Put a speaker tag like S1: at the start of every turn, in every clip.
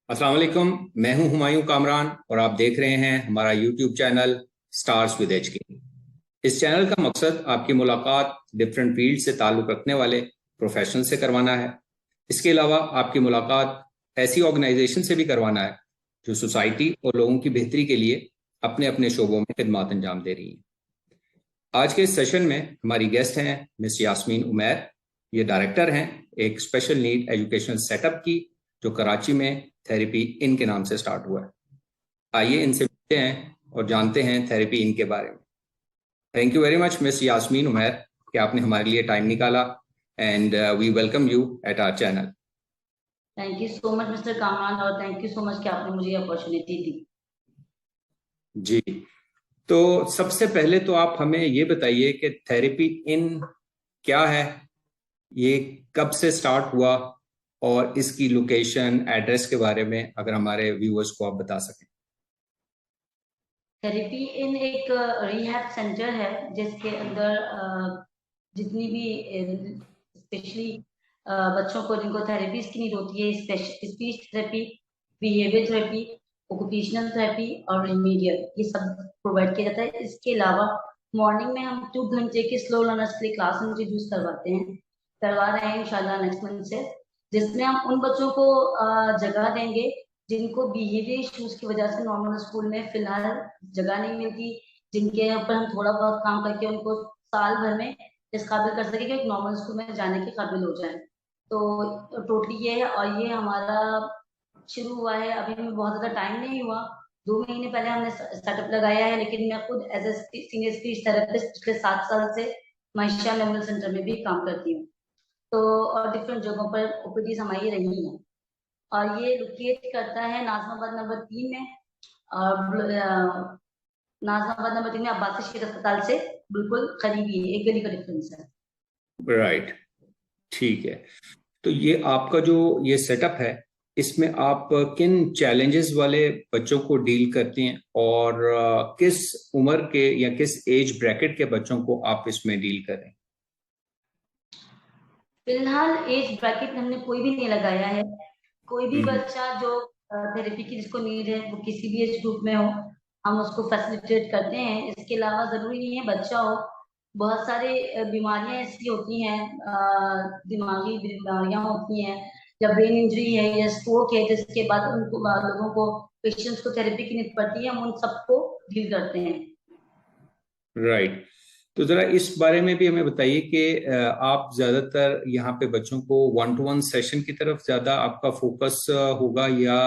S1: अस्सलाम वालेकुम। मैं हूं हुमायूं कामरान और आप देख रहे हैं हमारा YouTube channel stars with H के। इस चैनल का मकसद आपकी मुलाकात डिफरेंट फील्ड से ताल्लुक़ रखने वाले प्रोफेशनल से करवाना है। इसके अलावा आपकी मुलाकात ऐसी ऑर्गेनाइजेशन से भी करवाना है जो सोसाइटी और लोगों की बेहतरी के लिए अपने अपने शोबों में खिदमत अंजाम दे रही हैं। आज के इस सेशन में हमारी गेस्ट हैं मिस यास्मीन उमैर। ये डायरेक्टर हैं एक स्पेशल नीड एजुकेशनल सेटअप की, जो कराची में थेरेपी इन के नाम से स्टार्ट हुआ है। आइए इनसे मिलते हैं और जानते हैं थेरेपी इन के बारे में। Thank you very much miss Yasmeen Umair कि आपने हमारे लिए टाइम निकाला and we welcome you at our channel.
S2: Thank you so much Mr Kamran और थैंक यू सो मच कि आपने मुझे अपॉर्चुनिटी दी।
S1: जी, तो सबसे पहले तो आप हमें ये बताइए कि थेरेपी इन क्या है, ये कब से स्टार्ट हुआ और इसकी लोकेशन एड्रेस के बारे में अगर हमारे व्यूअर्स को आप बता सकें।
S2: थेरेपी इन एक रिहैब सेंटर है जिसके अंदर जितनी भी स्पेशली बच्चों को जिनको थेरेपीज की नीड होती है, speech therapy, behaviour therapy, occupational therapy और रिमीडियल, ये सब प्रोवाइड किया जाता है। इसके अलावा मॉर्निंग में हम 2 घंटे के स्लो लर्नर्स के लिए क्लास इंट्रोड्यूस करवा रहे हैं इंशाल्लाह नेक्स्ट मंथ से, जिसमें हम उन बच्चों को जगह देंगे जिनको बिहेवियर इश्यूज की वजह से नॉर्मल स्कूल में फिलहाल जगह नहीं मिलती, जिनके ऊपर हम थोड़ा बहुत काम करके उनको साल भर में इस काबिल कर सके कि एक नॉर्मल स्कूल में जाने के काबिल हो जाए। तो टोटली ये है और ये हमारा शुरू हुआ है, अभी हमें बहुत ज्यादा टाइम नहीं हुआ, 2 महीने पहले हमने सेटअप लगाया है। लेकिन मैं खुद as a senior speech therapist पिछले 7 साल से महिषा मेमोरियल सेंटर में भी काम करती हूँ। तो और डिफरेंट जगहों पर ओपीडीज हमारी रही हैं और ये लोकेट करता है नाजमाबाद नंबर 3 में। और नाजमाबाद नंबर 3 में अब्बासी शेख अस्पताल से बिल्कुल करीबी है, एक गली का डिफरेंस है।
S1: राइट, ठीक है। तो ये आपका जो ये सेटअप है, इसमें आप किन चैलेंजेस वाले बच्चों को डील करती हैं और किस उम्र के या किस एज ब्रैकेट के बच्चों को आप इसमें डील करें?
S2: फिलहाल एज ब्रैकेट हमने कोई भी नहीं लगाया है। कोई भी
S1: हम्म।
S2: बच्चा जो थेरेपी की जिसको नीड है वो किसी भी एज ग्रुप में हो, हम उसको फैसिलिटेट करते हैं। इसके अलावा जरूरी नहीं है बच्चा हो, बहुत सारे बीमारियां ऐसी होती हैं, दिमागी बीमारियां होती हैं या ब्रेन इंजरी है या स्ट्रोक है, जिसके बाद उनको लोगों को पेशेंट्स को थेरेपी की नीड पड़ती है, हम उन सबको डील करते हैं।
S1: राइट, तो जरा इस बारे में भी हमें बताइए कि आप ज्यादातर यहाँ पे बच्चों को 1-to-1 सेशन की तरफ ज्यादा आपका फोकस होगा या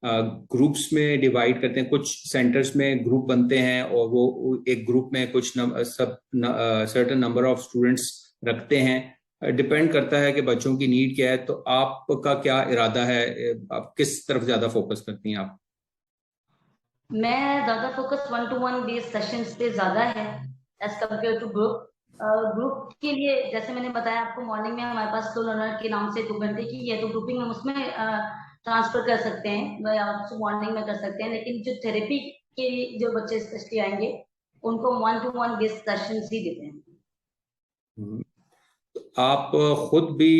S1: ग्रुप्स में डिवाइड करते हैं? कुछ सेंटर्स में ग्रुप बनते हैं और वो एक ग्रुप में कुछ सर्टेन नंबर ऑफ स्टूडेंट्स रखते हैं। डिपेंड करता है कि बच्चों की नीड क्या है। तो आपका क्या इरादा है, आप किस तरफ ज्यादा फोकस करती हैं आप?
S2: मैं ज्यादा फोकस 1-to-1 बेस्ड सेशंस पे ज्यादा है as compare to group. Group के लिए जैसे मैंने बताया आपको, मॉर्निंग में हमारे पास स्लो लर्नर के नाम से 2 घंटे की है, तो ग्रुपिंग हम उसमें ट्रांसफर कर सकते हैं या मॉर्निंग में कर सकते हैं। लेकिन जो थेरेपी के लिए जो बच्चे स्पेशली आएंगे उनको 1-to-1 बेस्ड सेशंस ही देते हैं।
S1: हम्म। आप खुद भी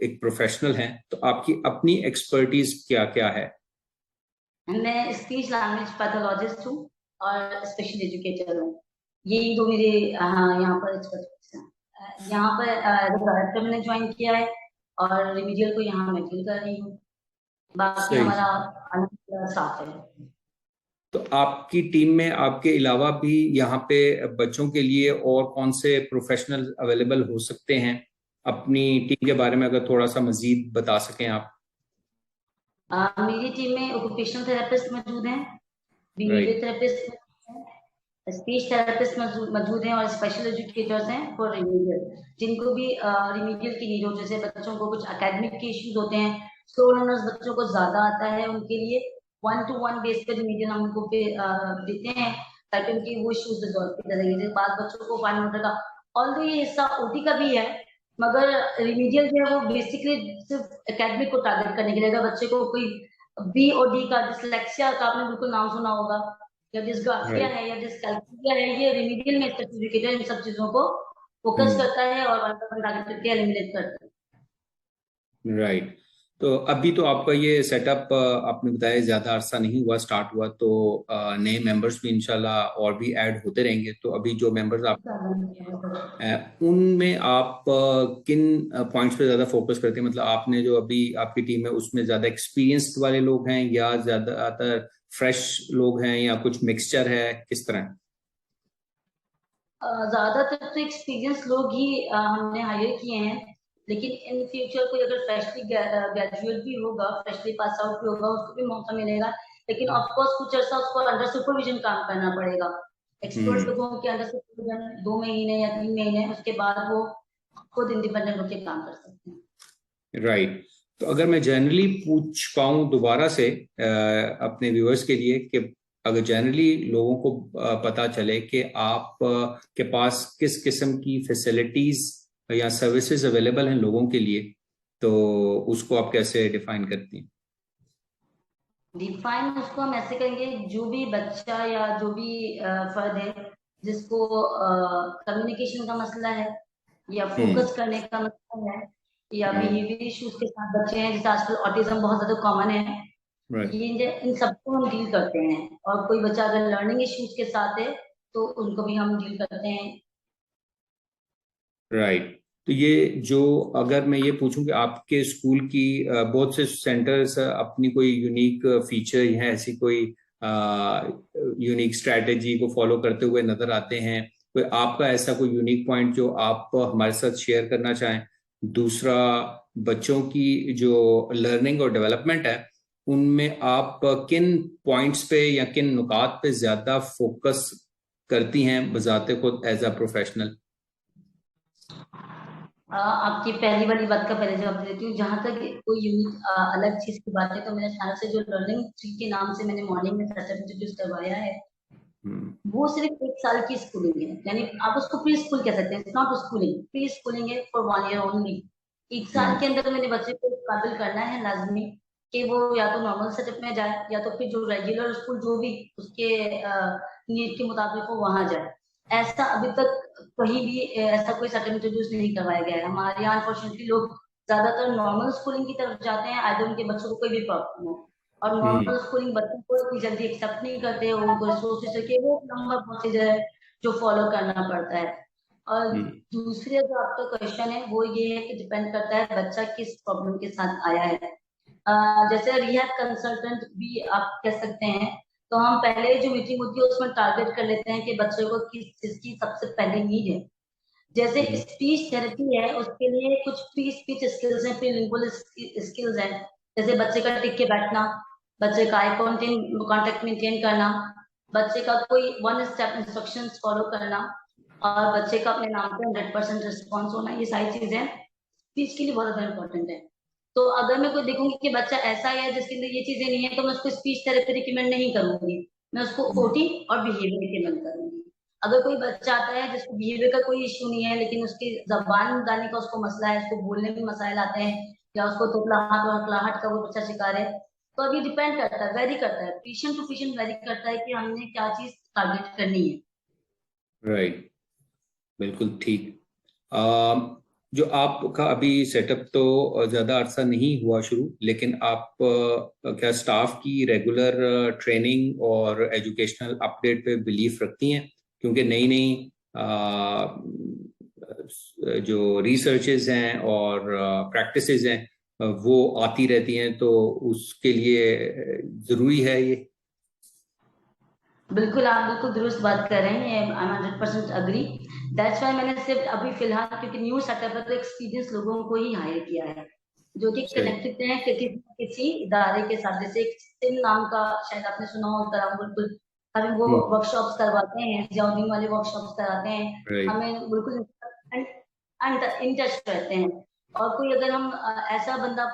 S1: एक प्रोफेशनल हैं, तो आपकी अपनी एक्सपर्टीज क्या क्या है?
S2: मैं स्पीच लैंग्वेज पैथोलॉजिस्ट हूँ और स्पेशल एजुकेटर हूँ। यही दो मेरे यहाँ पर expertise हैं। यहाँ पर डायरेक्टर मैंने ज्वाइन किया है और रिमीडियल को यहाँ मैं डील कर रही हूँ। बाकी
S1: सही।
S2: हमारा अलग स्टाफ है।
S1: तो आपकी टीम में आपके अलावा भी यहाँ पे बच्चों के लिए और कौन से प्रोफेशनल अवेलेबल हो सकते हैं? अपनी टीम के बारे में अगर थोड़ा सा मजीद बता सकें आप।
S2: मेरी टीम में ऑक्यूपेशनल थेरेपिस्ट मौजूद हैं, बिहेवियर
S1: राइट।
S2: थेरेपिस्ट हैं, स्पीच थेरेपिस्ट मौजूद हैं और स्पेशल एजुकेटर्स हैं फॉर रिमीडियल, जिनको भी रिमीडियल की नीड हो। जैसे बच्चों को कुछ एकेडमिक के इश्यूज होते हैं, स्लो लर्नर्स बच्चों को ज्यादा आता है, उनके लिए 1-to-1 बेस पे रिमीडियल हम उनको देते हैं ताकि उनकी वो इश्यूज रिजॉल्व किया जाए। जैसे बाद बच्चों को 5 मिनट का, ऑल्दो ये हिस्सा ओटी का भी है, मगर रिमीडियल जो है वो बेसिकली सिर्फ एकेडमिक को टारगेट करने के लिए। अगर बच्चे को कोई बी और डी का, डिसलेक्सिया का आपने बिल्कुल नाम सुना होगा, या डिसग्राफिया
S1: राइट।
S2: है या डिसकैल्कुलिया है, ये रिमीडियल में स्पेसिफिकेटर इन सब चीजों को फोकस
S1: हम्म।
S2: करता है और वन टारगेट करके एलिमिनेट करता है।
S1: राइट, तो अभी तो आपका ये सेटअप आपने बताया ज़्यादा अरसा नहीं हुआ, स्टार्ट हुआ, तो नए मेंबर्स भी इंशाल्लाह और भी ऐड होते रहेंगे। तो अभी जो मेंबर्स आप उनमें आप किन पॉइंट्स पे ज़्यादा फोकस करते हैं? मतलब आपने जो अभी आपकी टीम है उसमें ज़्यादा एक्सपीरियंस्ड वाले लोग हैं या ज़्यादातर फ्रेश लोग हैं या कुछ मिक्सचर है, किस तरह?
S2: ज्यादातर तो एक्सपीरियंस लोग ही हमने हायर किए हैं, लेकिन इन फ्यूचर कोई अगर फ्रेशली ग्रेजुएट भी होगा, फ्रेशली पास आउट भी होगा, उसको भी मौका मिलेगा। लेकिन ऑफ कोर्स कुछ अर्सा उसको अंडर सुपरविजन काम करना पड़ेगा। एक्सपर्ट
S1: हम्म।
S2: लोगों के अंडर सुपरविजन 2 महीने या 3 महीने, उसके बाद वो खुद इंडिपेंडेंट होकर काम कर सकते हैं।
S1: राइट। तो अगर मैं जनरली पूछ पाऊं दोबारा से अपने व्यूअर्स के लिए कि अगर जनरली लोगों को पता चले कि आप के पास किस किस्म की फैसिलिटीज या सर्विसेज अवेलेबल हैं लोगों के लिए, तो उसको आप कैसे डिफाइन करती हैं?
S2: डिफाइन उसको हम ऐसे करेंगे, जो भी बच्चा या जो भी फर्द है जिसको कम्युनिकेशन का मसला है या
S1: हम्म।
S2: फोकस करने का मसला है या
S1: हम्म।
S2: बिहेवियर इश्यूज के साथ बच्चे हैं, जैसे आजकल ऑटिज्म बहुत ज्यादा कॉमन है,
S1: राइट।
S2: ये इन सबको हम डील करते हैं। और कोई बच्चा अगर लर्निंग इश्यूज के साथ है तो उनको भी हम डील करते हैं।
S1: राइट। तो ये जो, अगर मैं ये पूछूं कि आपके स्कूल की बहुत से सेंटर्स अपनी कोई यूनिक फीचर है, ऐसी कोई यूनिक स्ट्रैटेजी को फॉलो करते हुए नजर आते हैं, कोई आपका ऐसा कोई यूनिक पॉइंट जो आप हमारे साथ शेयर करना चाहें? दूसरा, बच्चों की जो लर्निंग और डेवलपमेंट है उनमें आप किन पॉइंट्स पे या किन नुकात पे ज्यादा फोकस करती हैं बजाते खुद एज अ प्रोफेशनल?
S2: आपकी पहली वाली बात का पहले जवाब दे देती हूँ। जहां तक कोई यूनिक अलग चीज की बात है, तो मेरे ख्याल से जो लर्निंग ट्री के नाम से मैंने मॉर्निंग में सेटअप इंट्रोड्यूस करवाया है,
S1: हम्म।
S2: वो सिर्फ 1 साल की स्कूलिंग है। यानी आप उसको प्री स्कूल कह सकते हैं, it's not schooling, pre schooling है फॉर 1 ईयर ओनली। 1 साल के
S1: हम्म।
S2: अंदर मैंने बच्चे को काबिल करना है लाजमी, कि वो या तो नॉर्मल सेटअप में जाए या तो फिर जो रेगुलर स्कूल जो भी उसके नीड के मुताबिक वो वहां जाए। ऐसा अभी तक कहीं भी ऐसा कोई सेटअप इंट्रोड्यूस नहीं करवाया गया है हमारे यहाँ। अनफॉर्चुनेटली लोग ज्यादातर नॉर्मल स्कूलिंग की तरफ जाते हैं, आइदर उनके बच्चों को कोई भी प्रॉब्लम हो। और
S1: हम्म।
S2: नॉर्मल स्कूलिंग बच्चों को इतनी जल्दी एक्सेप्ट नहीं करते, उनको रिसोर्सेज के वो लंबा प्रोसीजर है जो फॉलो करना पड़ता है। और
S1: हम्म।
S2: दूसरे जो आपका क्वेश्चन है वो ये है कि डिपेंड करता है बच्चा किस प्रॉब्लम के साथ आया है। जैसे रिहैब कंसल्टेंट भी आप कह सकते हैं, तो हम पहले जो मीटिंग होती है उसमें टारगेट कर लेते हैं कि बच्चों को किस चीज की सबसे पहले नीड है। जैसे
S1: हम्म।
S2: स्पीच थेरेपी है, उसके लिए कुछ प्री स्पीच स्किल्स हैं, प्री लिंगुअल स्किल्स हैं। जैसे बच्चे का टिक के बैठना, बच्चे का आई कांटेक्ट मेंटेन करना, बच्चे का कोई 1 स्टेप इंस्ट्रक्शंस फॉलो करना, और बच्चे का अपने नाम पे 100% रिस्पॉन्स होना, ये सारी चीजें स्पीच के लिए बहुत ज्यादा इंपॉर्टेंट है। तो अगर मैं कोई देखूंगी कि बच्चा ऐसा है जिसके अंदर ये चीजें नहीं है, तो मैं उसको स्पीच थेरेपी रिकमेंड नहीं करूंगी, मैं उसको ओटी और बिहेवियर रिकमेंड करूंगी। अगर कोई बच्चा आता है जिसको बिहेवियर का कोई इश्यू नहीं है, लेकिन उसकी जबान दानी का उसको मसला है, उसको बोलने में मसाइल आते हैं, या उसको तोतलाहट और हकलाहट का वो बच्चा शिकार है, तो अभी डिपेंड करता है, वेरी करता है, पेशेंट टू पेशेंट वेरी करता है कि हमने क्या चीज टारगेट करनी है।
S1: राइट। बिल्कुल ठीक। अम, जो आपका अभी सेटअप तो ज़्यादा अरसा नहीं हुआ शुरू, लेकिन आप क्या स्टाफ की रेगुलर ट्रेनिंग और एजुकेशनल अपडेट पे बिलीफ रखती हैं? क्योंकि नई नई जो रिसर्चेज हैं और प्रैक्टिसेस हैं वो आती रहती हैं, तो उसके लिए ज़रूरी है ये।
S2: बिल्कुल, आप बिल्कुल दुरुस्त बात कर रहे हैं, I am 100% agree. That's why मैंने सिर्फ अभी फिलहाल, क्योंकि न्यू सेटअप है, तो एक्सपीरियंस लोगों को ही हायर किया है, जो कि
S1: सही।
S2: कनेक्टेड हैं कि किसी इदारे के साथ। जैसे एक सिम नाम का, शायद आपने सुना हो, तरह बिल्कुल हमें वो
S1: हम्म।
S2: वर्कशॉप्स करवाते हैं, जॉगिंग वाले वर्कशॉप्स कराते हैं,
S1: राइट।
S2: हमें बिल्कुल इन टच रहते हैं। और कोई अगर हम ऐसा बंदा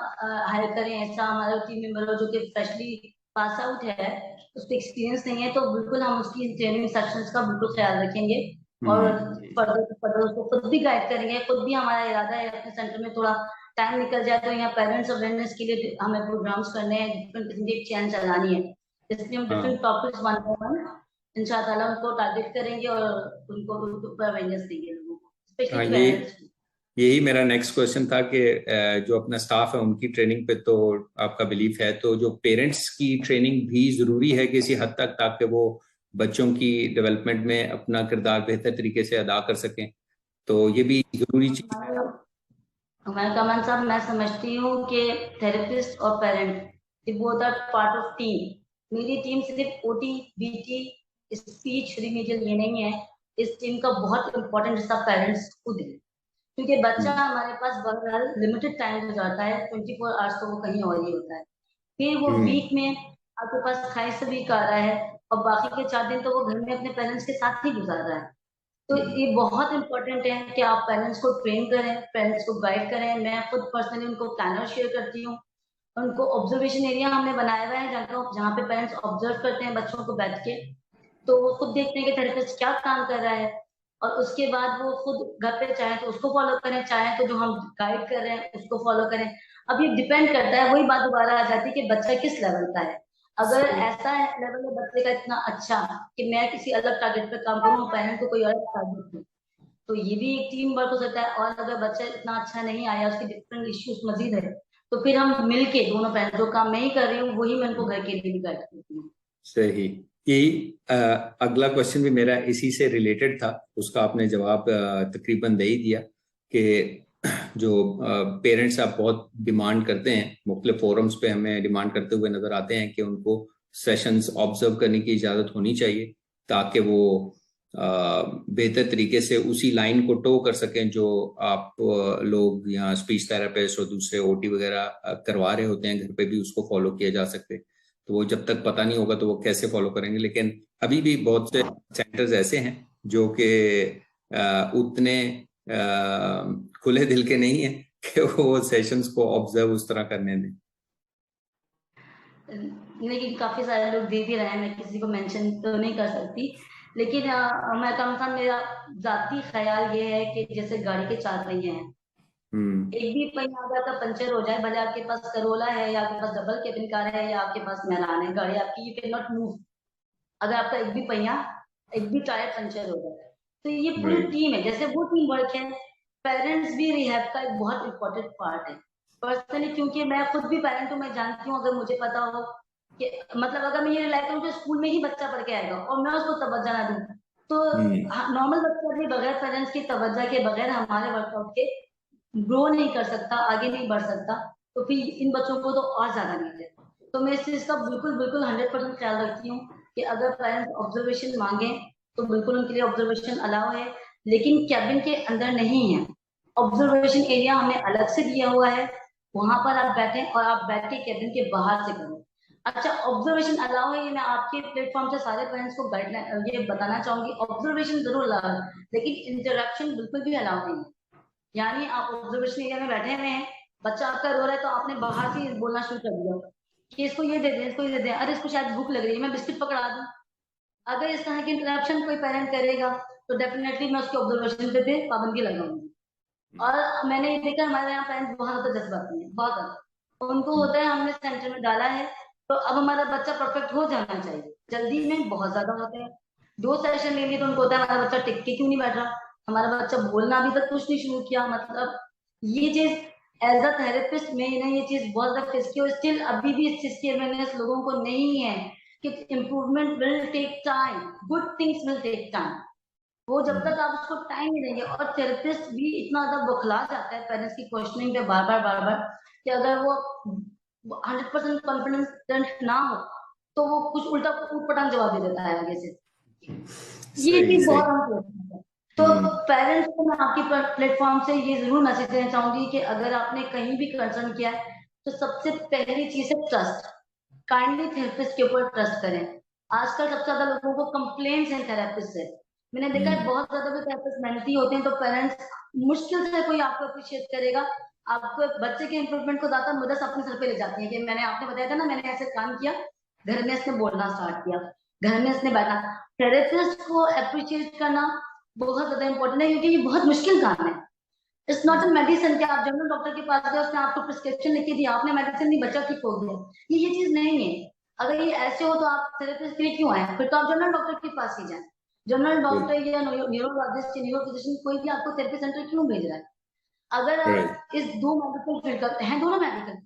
S2: हायर करें, ऐसा हमारा टीम मेंबर हो जो कि फ्रेशली पास आउट है, उसको एक्सपीरियंस नहीं है, तो बिल्कुल हम उसकी ट्रेनिंग सेक्शंस का बिल्कुल ख्याल रखेंगे। और
S1: हम्म।
S2: फर्दर उसको खुद भी गाइड करेंगे। खुद भी हमारा इरादा है अपने सेंटर में थोड़ा टाइम निकल जाए तो यहाँ पेरेंट्स अवेयरनेस के लिए हमें प्रोग्राम्स करने हैं, डिफरेंट किस्म की चैन चलानी है, जिसमें हम डिफरेंट
S1: हाँ।
S2: टॉपिक्स 1 by 1 इंशाल्लाह उनको टारगेट करेंगे और उनको उनके ऊपर अवेयरनेस देंगे लोगों को,
S1: हाँ,
S2: स्पेशली
S1: ये
S2: पेरेंट्स।
S1: यही मेरा नेक्स्ट क्वेश्चन था कि जो अपना स्टाफ है उनकी ट्रेनिंग पे तो आपका बिलीफ है, तो जो पेरेंट्स की ट्रेनिंग भी जरूरी है किसी हद तक, ताकि वो बच्चों की डेवलपमेंट में अपना किरदार बेहतर तरीके से अदा कर सकें, तो ये भी जरूरी चीज है।
S2: मैं कमल साहब, मैं समझती हूँ कि थेरेपिस्ट और parent both are part of team. मेरी टीम सिर्फ ओटी, बीटी, स्पीच, रिमीडियल ये नहीं है। इस टीम का बहुत इंपॉर्टेंट हिस्सा पेरेंट्स खुद है, क्योंकि बच्चा हमारे पास बहरहाल लिमिटेड टाइम गुजारता है, 24 आवर्स तो वो कहीं और ही होता है। फिर वो वीक में आपके पास 28 वीक आ रहा है, और बाकी के 4 दिन तो वो घर में अपने पेरेंट्स के साथ ही गुजार रहा है। तो ये बहुत इंपॉर्टेंट है कि आप पेरेंट्स को ट्रेन करें, पेरेंट्स को गाइड करें। मैं खुद पर्सनली उनको प्लानर शेयर करती हूँ। उनको ऑब्जर्वेशन एरिया हमने बनाया हुआ है, जहाँ पे पेरेंट्स ऑब्जर्व करते हैं बच्चों को बैठ के, तो वो खुद देखते हैं कि थेरेपिस्ट क्या काम कर रहा है, और उसके बाद वो खुद घर पे चाहे तो उसको फॉलो करें, चाहे तो जो हम गाइड कर रहे हैं उसको फॉलो करें। अब ये डिपेंड करता है, वही बात दोबारा आ जाती है कि बच्चा किस लेवल का है। अगर ऐसा लेवल है बच्चे का इतना अच्छा कि मैं किसी अलग टारगेट पे काम करूँ, पेरेंट को कोई अलग टारगेट दूं, तो ये भी एक टीम वर्क हो सकता है। और अगर बच्चा इतना अच्छा नहीं आया, उसके डिफरेंट इश्यूज मजीद है, तो फिर हम मिलके दोनों पेरेंट, जो काम मैं ही कर रही हूँ वही मैं उनको घर के लिए भी गाइड करती हूँ।
S1: सही। यही अगला क्वेश्चन भी मेरा इसी से रिलेटेड था, उसका आपने जवाब तकरीबन दे ही दिया कि जो पेरेंट्स आप बहुत डिमांड करते हैं, मुख्तलिफ फोरम्स पे हमें डिमांड करते हुए नजर आते हैं कि उनको सेशंस ऑब्जर्व करने की इजाज़त होनी चाहिए, ताकि वो बेहतर तरीके से उसी लाइन को टो कर सकें जो आप लोग यहाँ स्पीच थेरेपिस्ट और दूसरे ओटी वगैरह करवा रहे होते हैं, घर पे भी उसको फॉलो किया जा सकते। तो वो जब तक पता नहीं होगा तो वो कैसे फॉलो करेंगे। लेकिन अभी भी बहुत से सेंटर्स ऐसे हैं जो कि उतने खुले दिल के नहीं है कि वो सेशंस को ऑब्जर्व उस तरह करने दें।
S2: लेकिन काफी सारे लोग दे भी रहे हैं, मैं किसी को मेंशन तो नहीं कर सकती, लेकिन मैं कम से कम मेरा जाती ख्याल ये है कि जैसे गाड़ी के 4 पहिए हैं, एक भी पहिया अगर आपका पंचर हो जाए, भले आपके पास करोला है या आपके पास डबल कैबिन कार है या आपके पास मैलान है, गाड़ी आपकी, यू कैन नॉट मूव अगर आपका एक भी पहिया, एक भी टायर पंचर हो जाए। तो ये पूरी टीम है, जैसे वो टीम वर्क है, पेरेंट्स भी रिहैब का एक बहुत इंपॉर्टेंट पार्ट है। पर्सनली क्योंकि मैं खुद भी पेरेंट हूँ, मैं जानती हूँ, अगर मुझे पता हो कि मतलब अगर मैं ये रिलाई करूँ कि स्कूल में ही बच्चा पढ़ के आएगा और मैं उसको तवज्जो ना दूँ, तो नॉर्मल बच्चा भी बगैर पेरेंट्स की तवज्जो के, बगैर हमारे वर्कआउट के ग्रो नहीं कर सकता, आगे नहीं बढ़ सकता। तो फिर इन बच्चों को तो और ज्यादा नहीं है। तो मैं इस चीज का बिल्कुल बिल्कुल 100% ख्याल रखती हूँ कि अगर पेरेंट्स ऑब्जर्वेशन मांगे तो बिल्कुल उनके लिए ऑब्जर्वेशन अलाउ है, लेकिन कैबिन के अंदर नहीं है। ऑब्जर्वेशन एरिया हमने अलग से दिया हुआ है, वहां पर आप बैठे और आप बैठ के कैबिन के बाहर से करो। अच्छा, ऑब्जर्वेशन अलाउ है, ये मैं आपके प्लेटफॉर्म से सारे पेरेंट्स को गाइडलाइन ये बताना चाहूंगी, ऑब्जर्वेशन जरूर अलाउ है, लेकिन इंटरेक्शन बिल्कुल भी अलाउ नहीं है। यानी आप ऑब्जर्वेशन एरिया में बैठे हुए हैं, बच्चा आपका रो रहा है, तो आपने बाहर से बोलना शुरू कर दिया कि इसको ये दे दें, इसको ये दे दें, अरे इसको शायद भूख लग रही है, मैं बिस्किट पकड़ा दूं। अगर इस तरह की इंटरप्शन कोई पेरेंट करेगा तो डेफिनेटली मैं उसके ऑब्जर्वेशन पे पाबंदी लगाऊंगी। और मैंने ये देखा हमारे यहाँ पेरेंट्स बहुत ज्यादा जज्बाती हैं, बहुत ज्यादा। उनको होता है हमने सेंटर में डाला है तो अब हमारा बच्चा परफेक्ट हो जाना चाहिए, जल्दी में बहुत ज्यादा होते हैं। 2 सेशन ले लिए तो उनको होता है हमारा बच्चा टिक के क्यों नहीं बैठ रहा, हमारा बच्चा बोलना अभी तक कुछ नहीं शुरू किया। मतलब ये चीज एज अ थेरेपिस्ट मैंने ये चीज बहुत ज्यादा फेस की, और स्टिल अभी भी इस चीज की अवेयरनेस लोगों को नहीं है कि improvement will take time, good things will take time. वो जब तक आप उसको टाइम नहीं देंगे, और थेरेपिस्ट भी इतना ज्यादा बौखला जाता है पेरेंट्स की क्वेश्चनिंग पे बार बार कि अगर वो 100% कॉन्फिडेंस ना हो तो वो कुछ उल्टा ऊटपटांग जवाब दे देता है आगे से। ये
S1: सही
S2: चीज
S1: सही।
S2: बहुत हम है। तो पेरेंट्स को मैं आपकी प्लेटफॉर्म से ये जरूर मैसेज देना चाहूंगी कि अगर आपने कहीं भी कंसर्न किया है तो सबसे पहली चीज है ट्रस्ट। काइंडली थेरेपिस्ट के ऊपर ट्रस्ट करें। आजकल सबसे ज्यादा लोगों को कंप्लेंट्स हैं थेरेपिस्ट से। मैंने देखा है बहुत ज्यादा भी थेरेपिस्ट मेहनती होते हैं तो पेरेंट्स मुश्किल से कोई आपको अप्रिशिएट करेगा। आपको बच्चे के इंप्रूवमेंट को ज्यादा मदद अपने सर पे ले जाती है कि मैंने आपने बताया था ना, मैंने ऐसे काम किया, घर में इसने बोलना स्टार्ट किया, घर में इसने बैठा। थेरेपिस्ट को अप्रिशिएट करना बहुत ज्यादा इंपॉर्टेंट है, क्योंकि ये बहुत मुश्किल काम है। इट्स नॉट अ मेडिसिन कि आप जनरल डॉक्टर के पास गए, उसने आपको प्रिस्क्रिप्शन लिख के दिया, आपने मेडिसिन दी, बच्चा ठीक हो गया। ये चीज नहीं है। अगर ये ऐसे हो तो आप थेरेपिस्ट के लिए क्यों आए, फिर तो आप जनरल डॉक्टर के पास ही जाए। जनरल डॉक्टर या न्यूरोलॉजिस्ट या न्यूरो फिजिशियन कोई भी आपको थेरेपी सेंटर क्यों भेज रहा है? अगर
S1: राइट।
S2: आप इस दो मेडिकल फील्ड करते हैं, दोनों मेडिकल,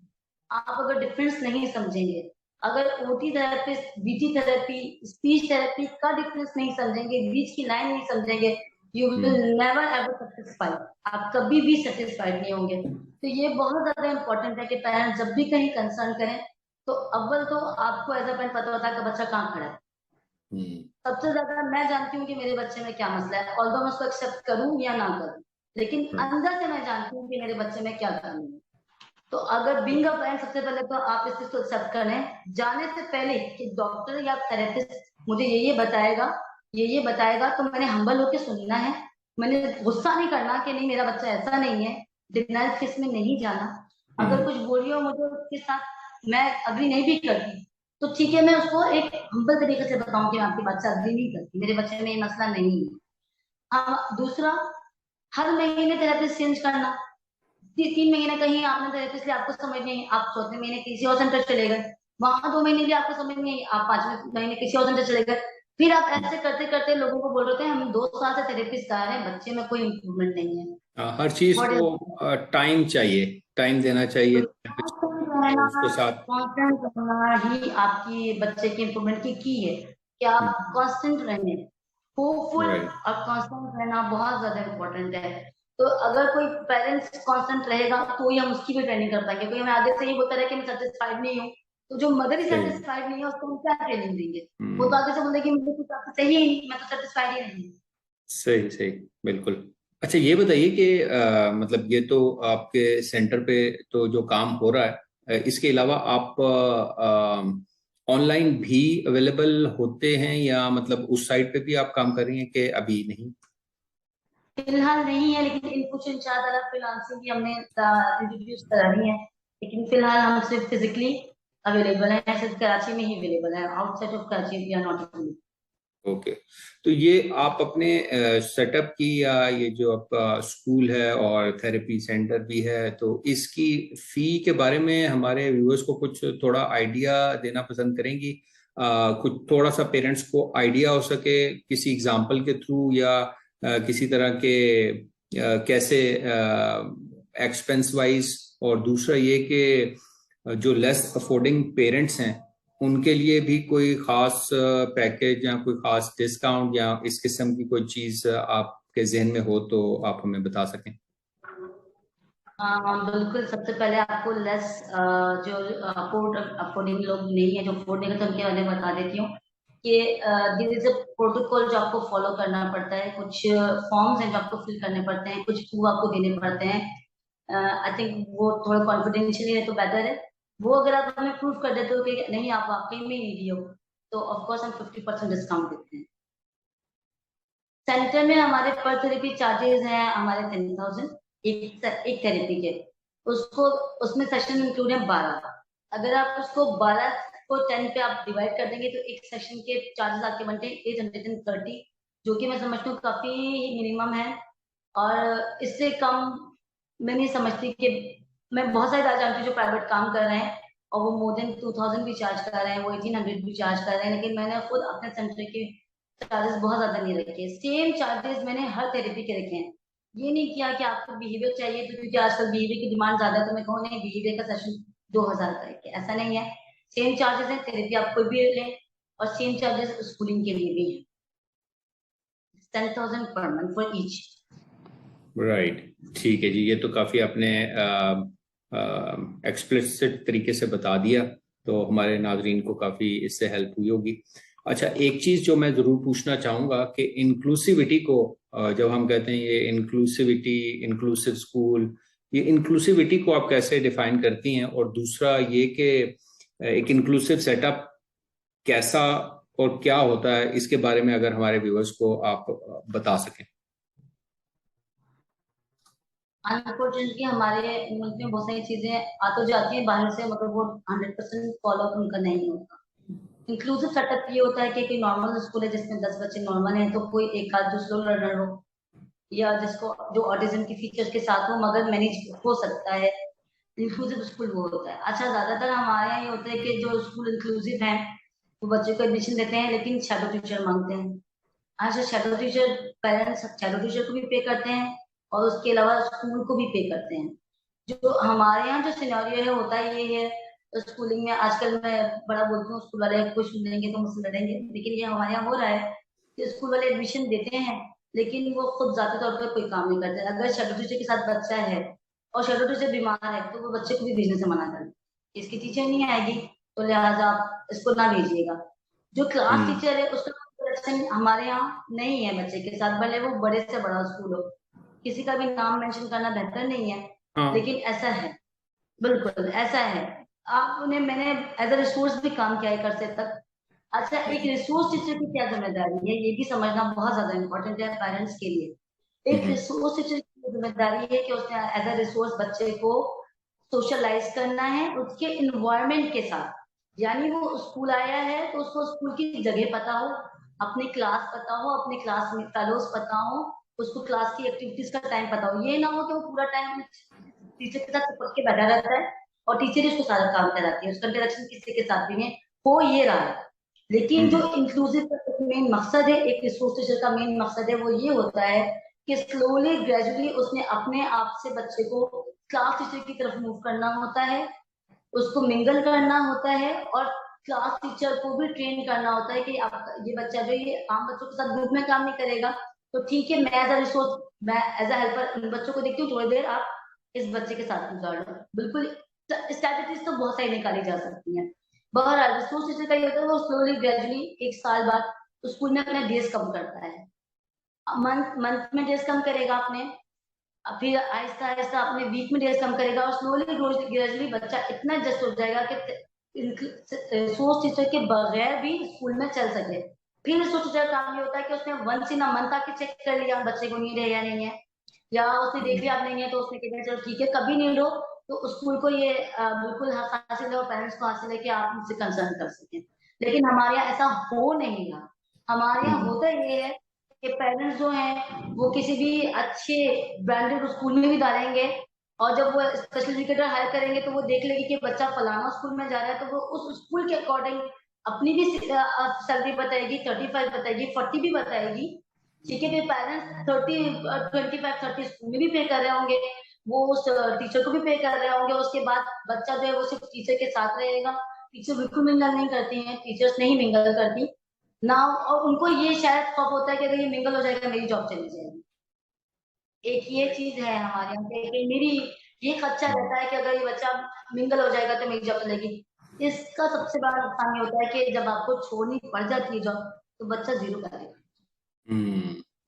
S2: आप अगर डिफरेंस नहीं समझेंगे, अगर OT therapist, BT therapy, speech therapy का डिफरेंस नहीं समझेंगे, बीच की लाइन नहीं समझेंगे, you will never ever satisfied, आप कभी भी सेटिस्फाइड नहीं होंगे। तो ये बहुत ज्यादा इंपॉर्टेंट है कि पेरेंट्स जब भी कहीं कंसर्न करें, तो अव्वल तो आपको एज अ पेरेंट पता होता है कि बच्चा कहाँ खड़ा है। सबसे ज्यादा मैं जानती हूँ कि मेरे बच्चे में क्या मसला है, ऑल्दो मैं उसको एक्सेप्ट करूँ या ना करूँ, लेकिन अंदर से मैं जानती हूँ कि मेरे बच्चे में क्या कमी है। तो अगर बीइंग अ पेरेंट, सबसे पहले तो आप इस चीज को एक्सेप्ट करें जाने से पहले कि डॉक्टर या थेरेपिस्ट मुझे ये बताएगा, ये बताएगा, तो मैंने हम्बल होकर सुनना है। मैंने गुस्सा नहीं करना कि नहीं मेरा बच्चा ऐसा नहीं है, डिनाइल फेस में नहीं जाना। अगर कुछ बोल रही हो मुझे उसके साथ मैं अग्री नहीं भी करती, तो ठीक है, मैं उसको एक हम्बल तरीके से बताऊं कि मैं आपकी बात से अग्री नहीं करती, मेरे बच्चे में ये मसला नहीं है। हाँ, दूसरा, हर महीने थेरेपिस्ट चेंज करना, 3 महीने कहीं आपने थेरेपिस्ट लिया, आपको समझ नहीं आई, आप चौथे महीने किसी और सेंटर चले गए, वहां 2 महीने लिए आपको समझ नहीं आई, आप 5वें महीने किसी और सेंटर चले गए, फिर आप ऐसे करते करते लोगों को बोल रहे थे हम 2 साल से थेरेपिस्ट आ रहे हैं, बच्चे में कोई इम्प्रूवमेंट नहीं है।
S1: हर चीज
S2: व्हाट
S1: को टाइम चाहिए, टाइम देना चाहिए
S2: इज
S1: और उसके साथ।
S2: कांस्टेंट रहना ही आपकी बच्चे की इम्प्रूवमेंट की है, कि आप कांस्टेंट रहें, होपफुल
S1: राइट।
S2: और कांस्टेंट रहना बहुत ज्यादा इम्पोर्टेंट है। तो अगर कोई पेरेंट्स कांस्टेंट रहेगा तो ही हम उसकी भी ट्रेनिंग कर पाएंगे। कोई हमें आगे से ही बोलता रहे कि मैं सेटिस्फाइड नहीं हूँ, तो जो मदर ही
S1: सही।
S2: सेटिस्फाइड नहीं है उसको हम क्या ट्रेनिंग देंगे? वो तो आगे से बोलेगी मुझे कुछ आपसे चाहिए ही नहीं, मैं तो सेटिस्फाइड ही नहीं हूँ।
S1: सही सही, बिल्कुल। अच्छा, ये बताइए कि मतलब ये तो आपके सेंटर पे तो जो काम हो रहा है, इसके अलावा आप ऑनलाइन भी अवेलेबल होते हैं, या मतलब उस साइट पे भी आप काम कर रही हैं कि अभी नहीं?
S2: फिलहाल नहीं है, लेकिन इन कुछ इंशाल्लाह फ्रीलांसिंग भी हमने इंट्रोड्यूस करा रही है, लेकिन फिलहाल हम सिर्फ फिजिकली अवेलेबल है, सिर्फ कराची में ही अवेलेबल है, outside of Karachi we are not available.
S1: Okay. तो ये आप अपने सेटअप की, या ये जो आपका स्कूल है और थेरेपी सेंटर भी है, तो इसकी फी के बारे में हमारे व्यूअर्स को कुछ थोड़ा आइडिया देना पसंद करेंगी? कुछ थोड़ा सा पेरेंट्स को आइडिया हो सके किसी एग्जांपल के थ्रू, या किसी तरह के कैसे एक्सपेंस वाइज। और दूसरा ये कि जो लेस अफोर्डिंग पेरेंट्स हैं, उनके लिए भी कोई खास पैकेज या कोई खास डिस्काउंट या इस किस्म की कोई चीज आपके जहन में हो तो आप हमें बता सकें।
S2: हाँ बिल्कुल, सबसे पहले आपको लेस, जो अफोर्डिंग लोग नहीं है, जो अफोर्ड नहीं करते, उनके बारे में बता देती हूँ कि दिस इज अ प्रोटोकॉल जो आपको फॉलो करना पड़ता है, कुछ फॉर्म्स हैं जो आपको फिल करने पड़ते हैं, कुछ प्रूफ आपको देने पड़ते हैं। आई थिंक वो थोड़ा कॉन्फिडेंशियली है तो बेटर है। वो अगर आप हमें प्रूफ कर देते हो कि नहीं आप वाकई में नीडी हो, तो ऑफकोर्स हम 50% डिस्काउंट देते हैं। सेंटर में हमारे पर थेरेपी चार्जेस हैं हमारे 10,000, एक थेरेपी के। उसको, उसमें सेशन इंक्लूड है 12। अगर आप उसको 12 को 10 पे आप डिवाइड कर देंगे, तो एक सेशन के चार्जेस आपके बनते हैं 830, जो कि मैं समझती हूँ काफी मिनिमम है। और इससे कम मैं नहीं समझती कि, मैं बहुत सारे जानती हूँ जो प्राइवेट काम कर रहे हैं और वो मोर देन 2,000 भी चार्ज कर रहे हैं, वो 1,800 भी चार्ज कर रहे हैं, लेकिन मैंने खुद अपने सेंटर के चार्जेस बहुत ज्यादा नहीं रखे। सेम चार्जेस मैंने हर थेरेपी के रखे हैं। ये नहीं किया कि आपको बिहेवियर चाहिए तो, क्योंकि आजकल बिहेवियर की डिमांड ज्यादा है तो मैं कहूँ नहीं बिहेवियर का सेशन 2,000 का है, ऐसा नहीं है। सेम चार्जेस है, थेरेपी आप कोई भी लें, और सेम चार्जेस स्कूलिंग के लिए भी है, 10,000 per month for each.
S1: Right. ठीक है जी, ये तो काफी आपने एक्सप्लिसिट तरीके से बता दिया, तो हमारे नाजरीन को काफी इससे हेल्प हुई होगी। अच्छा, एक चीज जो मैं जरूर पूछना चाहूंगा कि इंक्लूसिविटी को, जब हम कहते हैं ये इंक्लूसिविटी, इंक्लूसिव स्कूल, ये इंक्लूसिविटी को आप कैसे डिफाइन करती हैं? और दूसरा ये कि एक इंक्लूसिव सेटअप कैसा और क्या होता है, इसके बारे में अगर हमारे व्यूअर्स को आप बता सकें।
S2: अनफॉर्चुनेटली हमारे मुल्क में बहुत सारी चीजें आ तो जाती हैं बाहर से, मगर वो 100% फॉलो अप उनका नहीं होता। इंक्लूसिव सेटअप ये होता है कि कोई नॉर्मल स्कूल है जिसमें 10 बच्चे नॉर्मल हैं, तो कोई एक आध जो स्लो लर्नर हो, या जिसको जो ऑटिज्म के फीचर्स के साथ हो मगर मैनेज हो सकता है, इंक्लूसिव स्कूल वो होता है। अच्छा, ज्यादातर हमारे यहाँ ये होता है कि जो स्कूल इंक्लूसिव है वो बच्चे को एडमिशन देते हैं लेकिन शैडो टीचर मांगते हैं। अच्छा, shadow teacher, parents shadow teacher को भी पे करते हैं और उसके अलावा स्कूल को भी पे करते हैं। जो हमारे यहाँ जो सिनेरियो है होता है ये है स्कूलिंग में, आजकल मैं बड़ा बोलती हूँ स्कूल वाले कुछ सुनेंगे तो मुझसे लड़ेंगे, लेकिन ये हमारे यहाँ हो रहा है कि स्कूल वाले एडमिशन देते हैं लेकिन वो खुद जाते तौर पर कोई काम नहीं करते। अगर शेड्यूल टीचर के साथ बच्चा है और शेड्यूल टीचर बीमार है तो वो बच्चे को भी भेजने से मना कर, इसकी टीचर नहीं आएगी तो लिहाजा आप इसको ना भेजिएगा। जो क्लास टीचर है उसका इंटरेक्शन हमारे यहाँ नहीं है बच्चे के साथ, भले वो बड़े से बड़ा स्कूल हो, किसी का भी नाम मेंशन करना बेहतर नहीं है, लेकिन ऐसा है, बिल्कुल ऐसा है। आप उन्हें, मैंने एज अ रिसोर्स भी काम किया है कर से तक। अच्छा, एक रिसोर्स टीचर की क्या जिम्मेदारी है ये भी समझना बहुत ज्यादा इंपॉर्टेंट है पेरेंट्स के लिए। एक रिसोर्स टीचर की जिम्मेदारी है कि उसने एज अ रिसोर्स बच्चे को सोशलाइज करना है उसके इन्वायरमेंट के साथ। यानी वो स्कूल आया है तो उसको स्कूल की जगह पता हो, अपनी क्लास पता हो, अपने क्लास में फेलोज पता हो, उसको क्लास की एक्टिविटीज का टाइम पता हो। ये ना हो कि वो पूरा टाइम टीचर के साथ चिपक के बैठा रहता है और टीचर ही उसको सारा काम कराती है, उसका इंटरेक्शन किसी के साथ भी नहीं हो ये रहा है। लेकिन जो इंक्लूसिव का मेन मकसद है, एक रिसोर्स टीचर का मेन मकसद है, वो ये होता है कि स्लोली ग्रेजुअली उसने अपने आप से बच्चे को क्लास टीचर की तरफ मूव करना होता है, उसको मिंगल करना होता है और क्लास टीचर को भी ट्रेन करना होता है कि आप ये बच्चा जो ये आम बच्चों के साथ ग्रुप में काम नहीं करेगा तो ठीक है, मैं एज अ रिसोर्स, मैं एज अ हेल्पर उन बच्चों को देखती हूँ, थोड़ी देर आप इस बच्चे के साथ गुजार लो। बिल्कुल स्ट्रैटेजीज तो बहुत सारी निकाली जा सकती हैं। बहरहाल रिसोर्स टीचर का ये होता है वो स्लोली ग्रेजुअली एक साल बाद स्कूल में अपने डेज कम करता है, मंथ मंथ में डेज कम करेगा आपने, फिर आहिस्ता आहिस्ता अपने वीक में डेज कम करेगा और स्लोली ग्रेजुअली बच्चा इतना एडजस्ट हो जाएगा कि सोर्स टीचर के बगैर भी स्कूल में चल सके। फिर सोर्स टीचर का काम ये होता है कि उसने वंस इन अ मंथ आके चेक कर लिया बच्चे को नीड है या नहीं है, या उसने देख लिया आप नहीं है तो उसने कहा चलो ठीक है, कभी नीड हो तो स्कूल को ये बिल्कुल हक हासिल है और पेरेंट्स को हासिल है कि आप मुझसे कंसर्न कर सकें। लेकिन हमारे यहाँ ऐसा हो नहीं रहा। हमारे यहाँ होता ये है कि पेरेंट्स जो हैं वो किसी भी अच्छे ब्रांडेड स्कूल में भी डालेंगे और जब वो स्पेशल एजुकेटर हायर करेंगे तो वो देख लेगी कि बच्चा फलाना स्कूल में जा रहा है तो वो उस स्कूल के अकॉर्डिंग अपनी भी सैलरी बताएगी, 35 बताएगी, 40 भी बताएगी। ठीक है, फिर पेरेंट्स 25-30 स्कूल में भी पे कर रहे होंगे, वो उस टीचर को भी पे कर रहे होंगे। उसके बाद बच्चा जो है वो सिर्फ टीचर के साथ रहेगा, टीचर बिल्कुल मिंगल नहीं करती हैं, टीचर्स नहीं मिंगल करती ना, और उनको ये शायद खौफ होता है कि अगर ये मिंगल हो जाएगा मेरी जॉब चली जाएगी। एक ये चीज है हमारे यहाँ पे कि मेरी ये खदशा रहता है कि अगर ये बच्चा मिंगल हो जाएगा तो मेरी जॉब चलेगी। इसका सबसे बड़ा नुकसान ये होता है कि जब आपको छोड़नी पड़ जाती है जॉब तो बच्चा जीरो करेगा।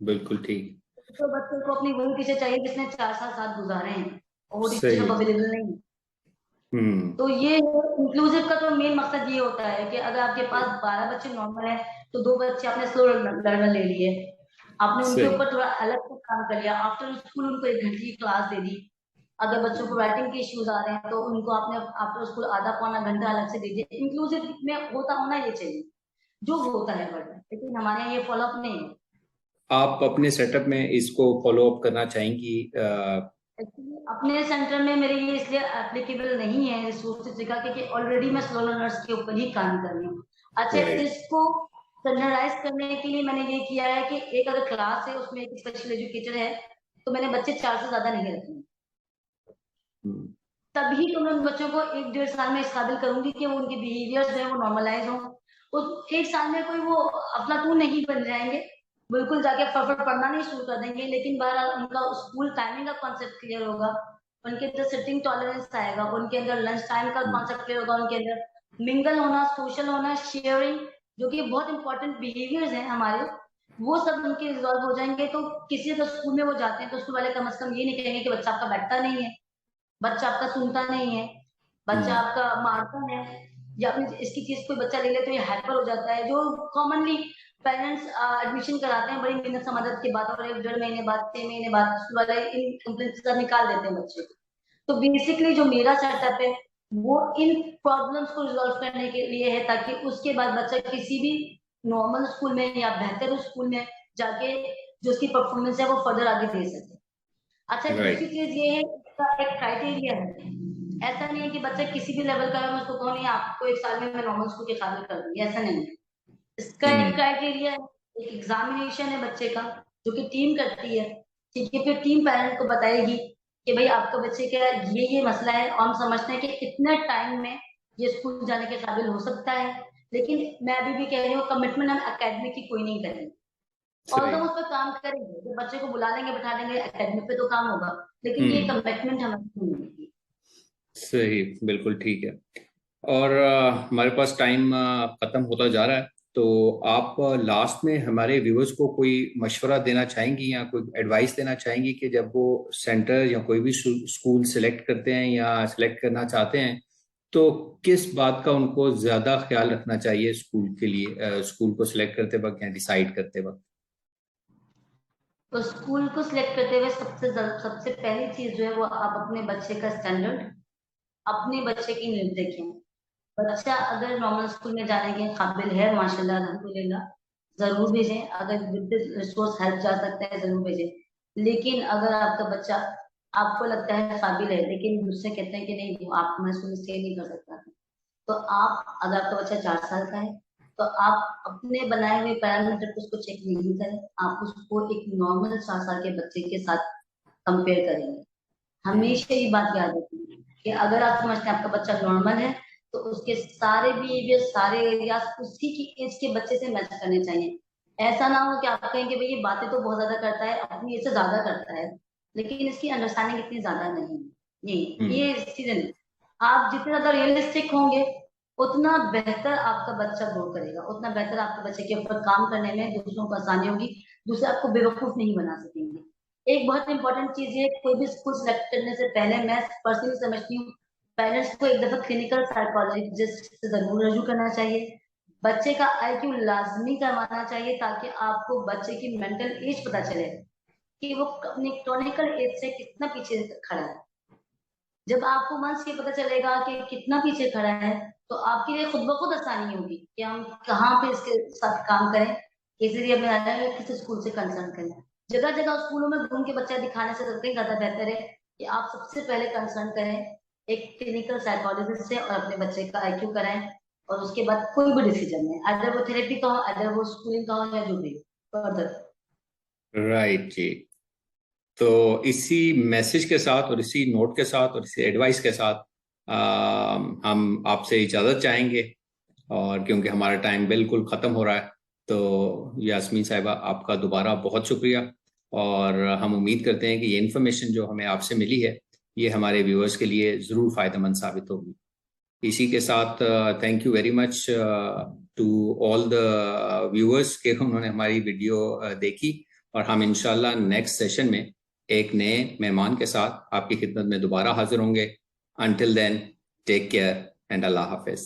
S1: बिल्कुल ठीक।
S2: तो बच्चे को अपनी वही टीचर चाहिए जिसने 4 साल साथ गुजारे हैं और वो टीचर अब अवेलेबल नहीं है। तो ये इंक्लूसिव का तो मेन मकसद ये होता है कि अगर आपके पास 12 बच्चे नॉर्मल है तो 2 बच्चे आपने स्लो लर्नर ले लिए, आपने उनके ऊपर थोड़ा अलग से काम कर लिया, आफ्टर स्कूल उनको 1 घंटे की क्लास दे दी। अगर बच्चों को राइटिंग के इश्यूज आ रहे हैं तो उनको आपने आफ्टर स्कूल आधा पौना घंटा अलग से दे दिया। इंक्लूसिव में होता होना ये चाहिए जो होता है, बट लेकिन हमारे यहाँ ये फॉलो अप नहीं है।
S1: आप अपने सेटअप में इसको फॉलो अप करना चाहेंगी?
S2: अपने सेंटर में मेरे ये इसलिए एप्लीकेबल नहीं है रिसोर्स जगह क्योंकि ऑलरेडी मैं स्लो लर्नर्स के ऊपर ही काम कर रही हूँ। अच्छा, इसको स्टैंडर्डाइज करने के लिए मैंने ये किया है कि एक अगर क्लास है उसमें एक स्पेशल एजुकेटर है तो मैंने बच्चे 4 से ज्यादा नहीं रखे, तभी तो मैं उन बच्चों को 1-1.5 साल में इस काबिल करूंगी कि वो उनके बिहेवियर्स जो है वो नॉर्मलाइज हो। उस 1 साल में कोई वो अफलातून नहीं बन जाएंगे, बिल्कुल जाके फटाफट पढ़ना नहीं शुरू कर देंगे, लेकिन बहरहाल उनका स्कूल टाइमिंग का कॉन्सेप्ट क्लियर होगा, उनके अंदर सिटिंग टॉलरेंस आएगा, उनके अंदर लंच टाइम का कॉन्सेप्ट क्लियर होगा, उनके अंदर मिंगल होना, सोशल होना, शेयरिंग, जो कि बहुत इंपॉर्टेंट बिहेवियर्स हैं हमारे, वो सब उनके रिजॉल्व हो जाएंगे। तो किसी अगर स्कूल में वो जाते हैं तो स्कूल वाले कम से कम ये नहीं कहेंगे कि बच्चा आपका बैठता नहीं है, बच्चा आपका सुनता नहीं है, बच्चा आपका मारता है, या फिर इसकी चीज कोई बच्चा ले ले तो ये हाइपर हो जाता है, जो कॉमनली पेरेंट्स एडमिशन कराते हैं बड़ी मेहनत से मदद के बाद और 1-1.5 महीने बाद 6 महीने बाद स्कूल वाले इन कंप्लेंट से निकाल देते हैं बच्चे को। तो बेसिकली जो मेरा सेटअप है वो इन प्रॉब्लम्स को रिजॉल्व करने के लिए है ताकि उसके बाद बच्चा किसी भी नॉर्मल स्कूल में या बेहतर स्कूल में जाके जो उसकी परफॉर्मेंस है वो फर्दर आगे दे सके। अच्छा, दूसरी चीज ये है इसका एक क्राइटेरिया है, ऐसा नहीं है कि बच्चा किसी भी लेवल का है मैं उसको कहूँ नहीं आपको 1 साल में मैं नॉर्मल स्कूल के काबिल कर दूंगी, ऐसा नहीं है। इसका एक क्राइटेरिया है, एक एग्जामिनेशन है बच्चे का जो कि टीम करती है, ठीक है, फिर टीम पेरेंट को बताएगी कि भाई आपका बच्चे का ये मसला है, और हम समझते हैं कि इतने टाइम में ये स्कूल जाने के काबिल हो सकता है। लेकिन मैं अभी भी कह रही हूँ, कमिटमेंट हम एकेडमी की कोई नहीं करेंगे। और तो
S1: सही।
S2: उस पर काम करेंगे, तो बच्चे को बुला लेंगे, बैठा देंगे, एकेडमी पे तो काम होगा, लेकिन ये कमिटमेंट हमें नहीं मिलेगी।
S1: सही, बिल्कुल ठीक है। और हमारे पास टाइम खत्म होता जा रहा है, तो आप लास्ट में हमारे व्यूअर्स को कोई मशवरा देना चाहेंगी या कोई एडवाइस देना चाहेंगी कि जब वो सेंटर या कोई भी स्कूल सेलेक्ट करते हैं या सेलेक्ट करना चाहते हैं, तो किस बात का उनको ज्यादा ख्याल रखना चाहिए स्कूल के लिए, स्कूल को सिलेक्ट करते वक्त या डिसाइड करते वक्त?
S2: तो स्कूल को सिलेक्ट करते हुए सबसे पहली चीज जो है वो आप अपने बच्चे का स्टैंडर्ड, अपने बच्चे की नीड देखें। बच्चा अगर नॉर्मल स्कूल में जाने के काबिल है, माशाल्लाह अल्हम्दुलिल्लाह, जरूर भेजें। अगर विद रिसोर्स हेल्प जा सकता है जरूर भेजें। लेकिन अगर आपका बच्चा आपको लगता है काबिल है, लेकिन दूसरे कहते हैं कि नहीं वो आप हमारे स्कूल में स्टे नहीं कर सकता, तो आप, अगर आपका बच्चा 4 साल का है, तो आप अपने बनाए हुए पैरामीटर को उसको चेक नहीं करें, आप उसको एक नॉर्मल 4 साल के बच्चे के साथ कंपेयर करेंगे। हमेशा ये बात याद रखिए कि अगर आप समझते हैं आपका बच्चा नॉर्मल है, तो उसके सारे बिहेवियर, सारे एरियाज उसी की एज के बच्चे से मैच करने चाहिए। ऐसा ना हो कि आप कहें कि भाई ये बातें तो बहुत ज्यादा करता है, अपनी एज से ज्यादा करता है, लेकिन इसकी अंडरस्टैंडिंग इतनी ज्यादा नहीं है। ये चीजें नहीं। आप जितने ज्यादा रियलिस्टिक होंगे, उतना बेहतर आपका बच्चा ग्रो करेगा, उतना बेहतर आपके बच्चे के ऊपर काम करने में दूसरों को आसानी होगी, दूसरे आपको बेवकूफ नहीं बना सकेंगे। एक बहुत इंपॉर्टेंट चीज है, कोई भी स्कूल सेलेक्ट करने से पहले मैं पर्सनली समझती हूँ, पेरेंट्स को एक दफा क्लिनिकल साइकोलॉजिस्ट से जरूर रजू करना चाहिए। बच्चे का आईक्यू लाजमी करवाना चाहिए, ताकि आपको बच्चे की मेंटल एज पता चले कि वो अपनी क्लिनिकल एज से कितना पीछे खड़ा है। जब आपको वंस ये पता चलेगा कि कितना पीछे खड़ा है, तो आपके लिए खुद ब खुद आसानी होगी कि हम कहाँ पे इसके साथ काम करें, किस एरिया में आना है, किस स्कूल से कंसर्न करें। जगह जगह स्कूलों में घूम के बच्चा दिखाने से कहीं ज्यादा बेहतर है कि आप सबसे पहले कंसर्न करें एक क्लिनिकल साइकोलॉजिस्ट से, और अपने बच्चे का आईक्यू कराएं, और उसके बाद कोई भी डिसीजन लें, अदर वो थेरेपी का हो, अदर वो स्कूलिंग का हो, या जो भी फर्दर।
S1: राइट जी। तो इसी मैसेज के साथ और इसी नोट के साथ और इसी एडवाइस के साथ हम आपसे इजाज़त चाहेंगे, और क्योंकि हमारा टाइम बिल्कुल ख़त्म हो रहा है, तो यास्मीन साहिबा आपका दोबारा बहुत शुक्रिया। और हम उम्मीद करते हैं कि ये इन्फॉर्मेशन जो हमें आपसे मिली है, ये हमारे व्यूअर्स के लिए ज़रूर फ़ायदेमंद साबित होगी। इसी के साथ thank you very much to all the viewers के उन्होंने हमारी वीडियो देखी, और हम इंशाल्लाह नेक्स्ट सेशन में एक नए मेहमान के साथ आपकी खिदमत में दोबारा हाजिर होंगे। Until then, take care and अल्लाह हाफिज।